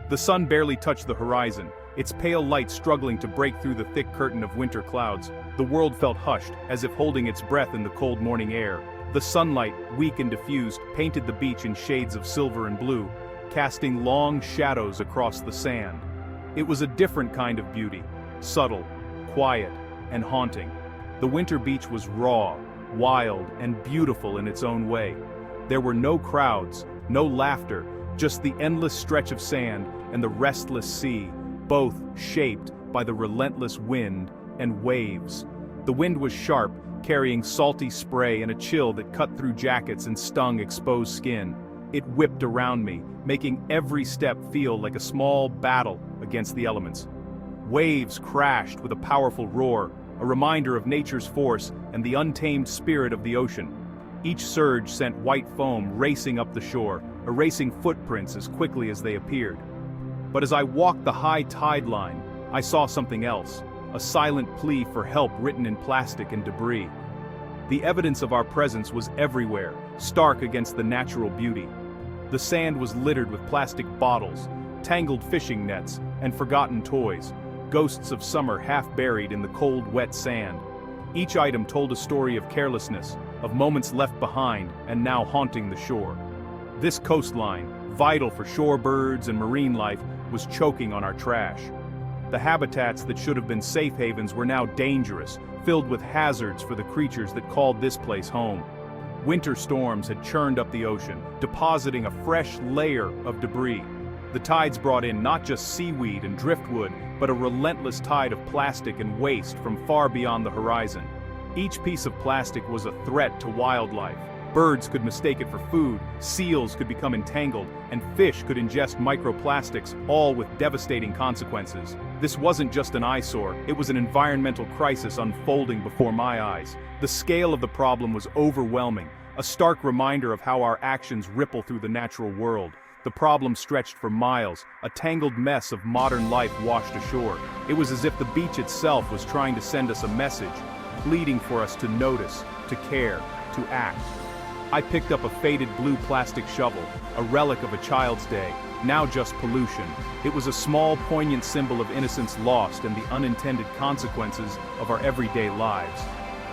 The sun barely touched the horizon, its pale light struggling to break through the thick curtain of winter clouds. The world felt hushed, as if holding its breath in the cold morning air. The sunlight, weak and diffused, painted the beach in shades of silver and blue, casting long shadows across the sand. It was a different kind of beauty, subtle, quiet, and haunting. The winter beach was raw, wild, and beautiful in its own way. There were no crowds, no laughter, just the endless stretch of sand and the restless sea, both shaped by the relentless wind and waves. The wind was sharp, carrying salty spray and a chill that cut through jackets and stung exposed skin. It whipped around me, making every step feel like a small battle against the elements. Waves crashed with a powerful roar, a reminder of nature's force and the untamed spirit of the ocean. Each surge sent white foam racing up the shore, erasing footprints as quickly as they appeared. But as I walked the high tide line, I saw something else, a silent plea for help written in plastic and debris. The evidence of our presence was everywhere, stark against the natural beauty. The sand was littered with plastic bottles, tangled fishing nets, and forgotten toys, ghosts of summer half buried in the cold, wet sand. Each item told a story of carelessness, of moments left behind and now haunting the shore. This coastline, vital for shorebirds and marine life, was choking on our trash. The habitats that should have been safe havens were now dangerous, filled with hazards for the creatures that called this place home. Winter storms had churned up the ocean, depositing a fresh layer of debris. The tides brought in not just seaweed and driftwood, but a relentless tide of plastic and waste from far beyond the horizon. Each piece of plastic was a threat to wildlife. Birds could mistake it for food, seals could become entangled, and fish could ingest microplastics, all with devastating consequences. This wasn't just an eyesore, it was an environmental crisis unfolding before my eyes. The scale of the problem was overwhelming, a stark reminder of how our actions ripple through the natural world. The problem stretched for miles, a tangled mess of modern life washed ashore. It was as if the beach itself was trying to send us a message, pleading for us to notice, to care, to act. I picked up a faded blue plastic shovel, a relic of a child's day, now just pollution. It was a small, poignant symbol of innocence lost and the unintended consequences of our everyday lives.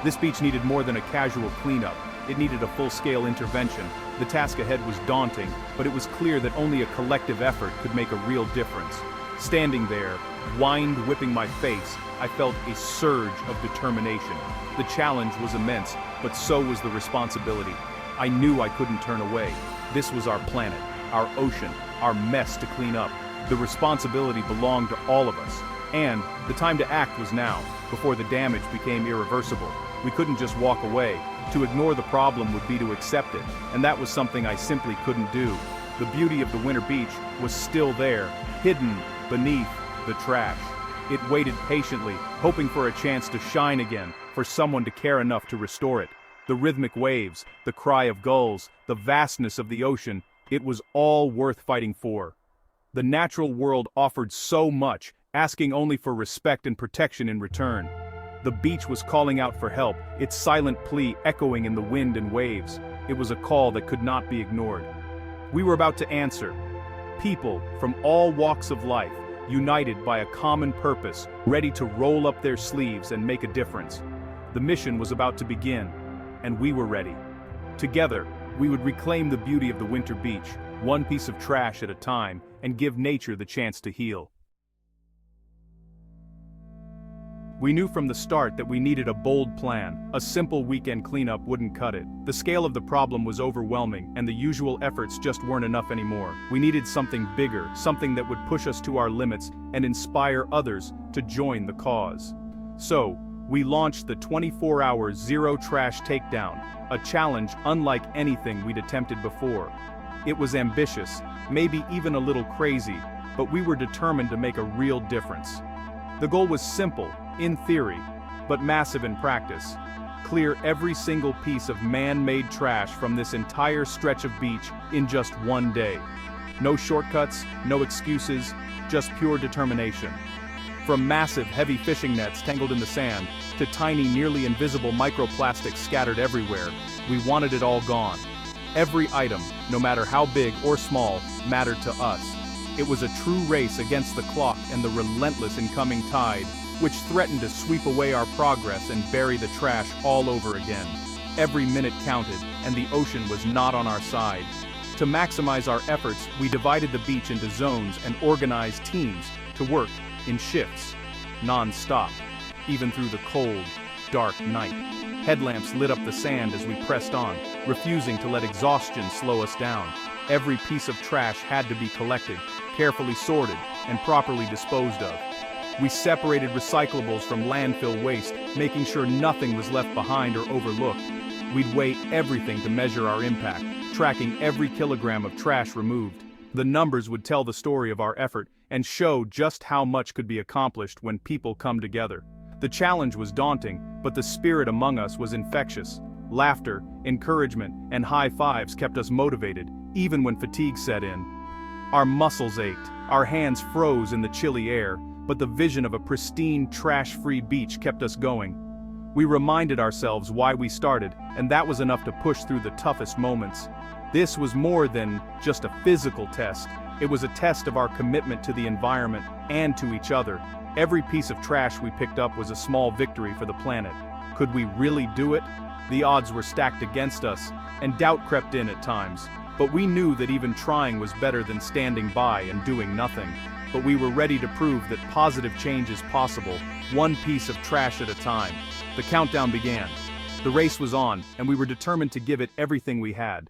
This beach needed more than a casual cleanup. It needed a full-scale intervention. The task ahead was daunting, but it was clear that only a collective effort could make a real difference. Standing there, wind whipping my face, I felt a surge of determination. The challenge was immense, but so was the responsibility. I knew I couldn't turn away. This was our planet, our ocean, our mess to clean up. The responsibility belonged to all of us. And the time to act was now, before the damage became irreversible. We couldn't just walk away. To ignore the problem would be to accept it, and that was something I simply couldn't do. The beauty of the winter beach was still there, hidden beneath the trash. It waited patiently, hoping for a chance to shine again, for someone to care enough to restore it. The rhythmic waves, the cry of gulls, the vastness of the ocean, it was all worth fighting for. The natural world offered so much, asking only for respect and protection in return. The beach was calling out for help, its silent plea echoing in the wind and waves. It was a call that could not be ignored. We were about to answer. People from all walks of life, united by a common purpose, ready to roll up their sleeves and make a difference. The mission was about to begin, and we were ready. Together, we would reclaim the beauty of the winter beach, one piece of trash at a time, and give nature the chance to heal. We knew from the start that we needed a bold plan. A simple weekend cleanup wouldn't cut it. The scale of the problem was overwhelming, and the usual efforts just weren't enough anymore. We needed something bigger, something that would push us to our limits and inspire others to join the cause. So, we launched the 24-hour Zero Trash Takedown, a challenge unlike anything we'd attempted before. It was ambitious, maybe even a little crazy, but we were determined to make a real difference. The goal was simple, in theory, but massive in practice. Clear every single piece of man-made trash from this entire stretch of beach in just one day. No shortcuts, no excuses, just pure determination. From massive, heavy fishing nets tangled in the sand, to tiny, nearly invisible microplastics scattered everywhere, we wanted it all gone. Every item, no matter how big or small, mattered to us. It was a true race against the clock and the relentless incoming tide, which threatened to sweep away our progress and bury the trash all over again. Every minute counted, and the ocean was not on our side. To maximize our efforts, we divided the beach into zones and organized teams to work in shifts, non-stop, even through the cold, dark night. Headlamps lit up the sand as we pressed on, refusing to let exhaustion slow us down. Every piece of trash had to be collected, carefully sorted, and properly disposed of. We separated recyclables from landfill waste, making sure nothing was left behind or overlooked. We'd weigh everything to measure our impact, tracking every kilogram of trash removed. The numbers would tell the story of our effort and show just how much could be accomplished when people come together. The challenge was daunting, but the spirit among us was infectious. Laughter, encouragement, and high fives kept us motivated, even when fatigue set in. Our muscles ached, our hands froze in the chilly air, but the vision of a pristine, trash-free beach kept us going. We reminded ourselves why we started, and that was enough to push through the toughest moments. This was more than just a physical test. It was a test of our commitment to the environment and to each other. Every piece of trash we picked up was a small victory for the planet. Could we really do it? The odds were stacked against us, and doubt crept in at times. But we knew that even trying was better than standing by and doing nothing. But we were ready to prove that positive change is possible, one piece of trash at a time. The countdown began. The race was on, and we were determined to give it everything we had.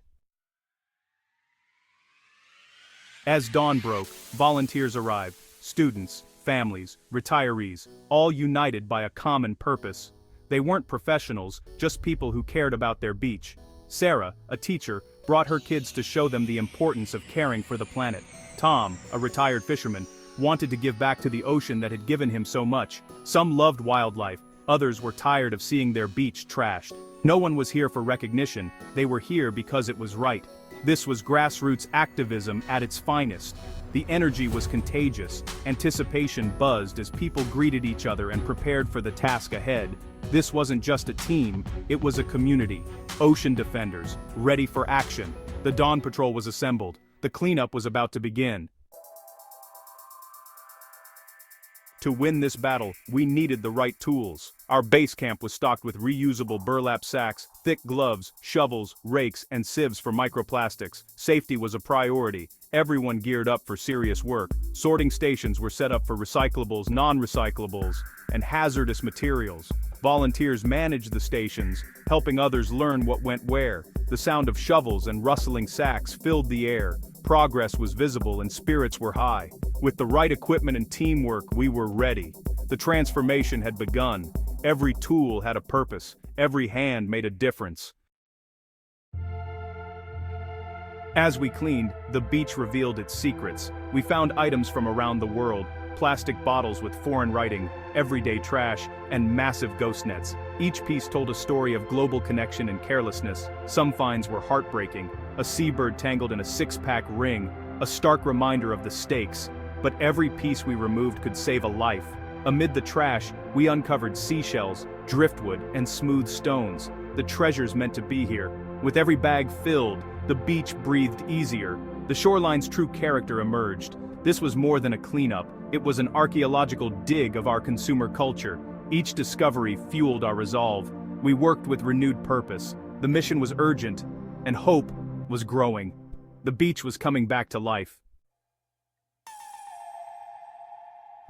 As dawn broke, volunteers arrived, students, families, retirees, all united by a common purpose. They weren't professionals, just people who cared about their beach. Sarah, a teacher, brought her kids to show them the importance of caring for the planet. Tom, a retired fisherman, wanted to give back to the ocean that had given him so much. Some loved wildlife, others were tired of seeing their beach trashed. No one was here for recognition, they were here because it was right. This was grassroots activism at its finest. The energy was contagious, anticipation buzzed as people greeted each other and prepared for the task ahead. This wasn't just a team, it was a community. Ocean defenders, ready for action. The Dawn Patrol was assembled. The cleanup was about to begin. To win this battle, we needed the right tools. Our base camp was stocked with reusable burlap sacks, thick gloves, shovels, rakes, and sieves for microplastics. Safety was a priority. Everyone geared up for serious work. Sorting stations were set up for recyclables, non-recyclables, and hazardous materials. Volunteers managed the stations, helping others learn what went where. The sound of shovels and rustling sacks filled the air. Progress was visible and spirits were high. With the right equipment and teamwork, we were ready. The transformation had begun. Every tool had a purpose. Every hand made a difference. As we cleaned, the beach revealed its secrets. We found items from around the world, plastic bottles with foreign writing, everyday trash, and massive ghost nets. Each piece told a story of global connection and carelessness. Some finds were heartbreaking. A seabird tangled in a six-pack ring, a stark reminder of the stakes. But every piece we removed could save a life. Amid the trash, we uncovered seashells, driftwood, and smooth stones, the treasures meant to be here. With every bag filled, the beach breathed easier. The shoreline's true character emerged. This was more than a cleanup, it was an archaeological dig of our consumer culture. Each discovery fueled our resolve. We worked with renewed purpose. The mission was urgent, and hope was growing. The beach was coming back to life.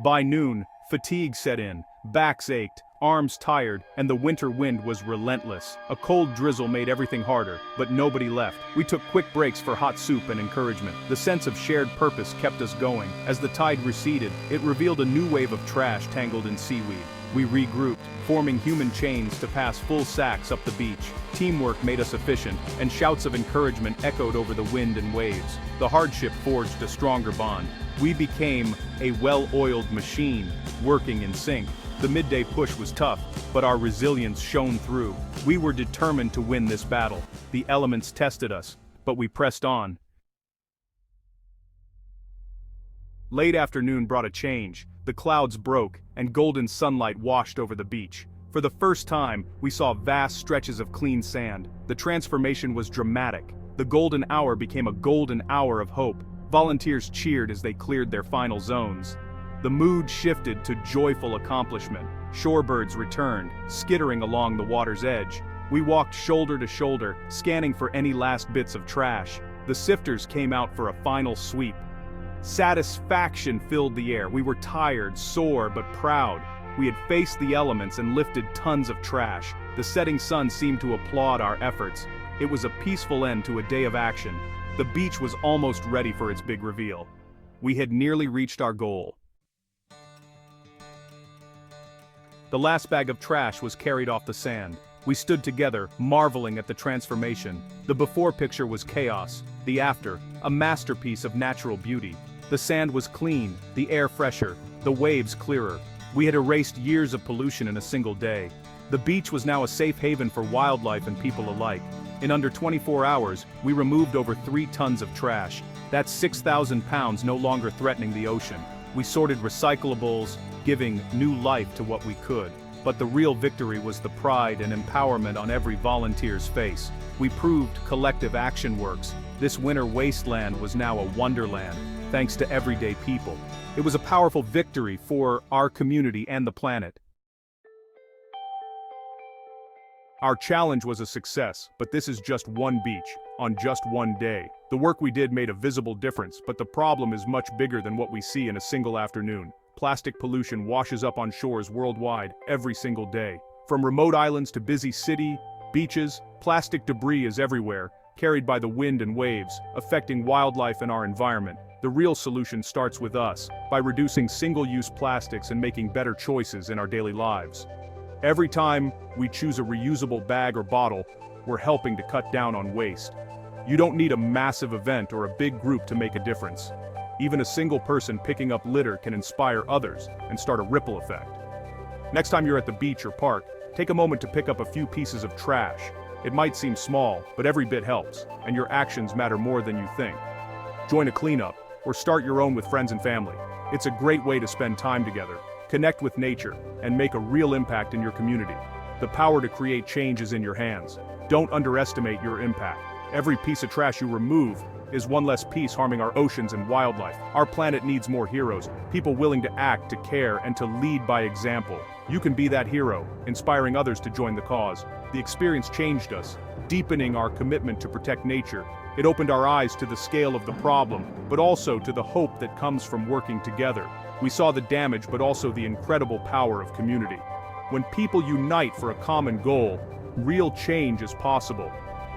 By noon, fatigue set in, backs ached, arms tired, and the winter wind was relentless. A cold drizzle made everything harder, but nobody left. We took quick breaks for hot soup and encouragement. The sense of shared purpose kept us going. As the tide receded, it revealed a new wave of trash tangled in seaweed. We regrouped, forming human chains to pass full sacks up the beach. Teamwork made us efficient, and shouts of encouragement echoed over the wind and waves. The hardship forged a stronger bond. We became a well-oiled machine, working in sync. The midday push was tough, but our resilience shone through. We were determined to win this battle. The elements tested us, but we pressed on. Late afternoon brought a change. The clouds broke, and golden sunlight washed over the beach. For the first time, we saw vast stretches of clean sand. The transformation was dramatic. The golden hour became a golden hour of hope. Volunteers cheered as they cleared their final zones. The mood shifted to joyful accomplishment. Shorebirds returned, skittering along the water's edge. We walked shoulder to shoulder, scanning for any last bits of trash. The sifters came out for a final sweep. Satisfaction filled the air. We were tired, sore, but proud. We had faced the elements and lifted tons of trash. The setting sun seemed to applaud our efforts. It was a peaceful end to a day of action. The beach was almost ready for its big reveal. We had nearly reached our goal. The last bag of trash was carried off the sand. We stood together, marveling at the transformation. The before picture was chaos, the after, a masterpiece of natural beauty. The sand was clean, the air fresher, the waves clearer. We had erased years of pollution in a single day. The beach was now a safe haven for wildlife and people alike. In under 24 hours, we removed over 3 tons of trash. That's 6,000 pounds no longer threatening the ocean. We sorted recyclables, giving new life to what we could. But the real victory was the pride and empowerment on every volunteer's face. We proved collective action works. This winter wasteland was now a wonderland, thanks to everyday people. It was a powerful victory for our community and the planet. Our challenge was a success, but this is just one beach, on just one day. The work we did made a visible difference, but the problem is much bigger than what we see in a single afternoon. Plastic pollution washes up on shores worldwide every single day. From remote islands to busy beaches, plastic debris is everywhere, carried by the wind and waves, affecting wildlife and our environment. The real solution starts with us, by reducing single-use plastics and making better choices in our daily lives. Every time we choose a reusable bag or bottle, we're helping to cut down on waste. You don't need a massive event or a big group to make a difference. Even a single person picking up litter can inspire others and start a ripple effect. Next time you're at the beach or park, take a moment to pick up a few pieces of trash. It might seem small, but every bit helps, and your actions matter more than you think. Join a cleanup, or start your own with friends and family. It's a great way to spend time together, connect with nature, and make a real impact in your community. The power to create change is in your hands. Don't underestimate your impact. Every piece of trash you remove is one less piece harming our oceans and wildlife. Our planet needs more heroes, people willing to act, to care, and to lead by example. You can be that hero, inspiring others to join the cause. The experience changed us, deepening our commitment to protect nature. It opened our eyes to the scale of the problem, but also to the hope that comes from working together. We saw the damage, but also the incredible power of community. When people unite for a common goal, real change is possible.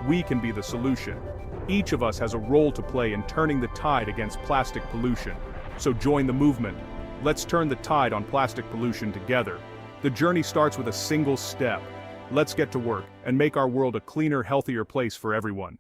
We can be the solution. Each of us has a role to play in turning the tide against plastic pollution. So join the movement. Let's turn the tide on plastic pollution together. The journey starts with a single step. Let's get to work and make our world a cleaner, healthier place for everyone.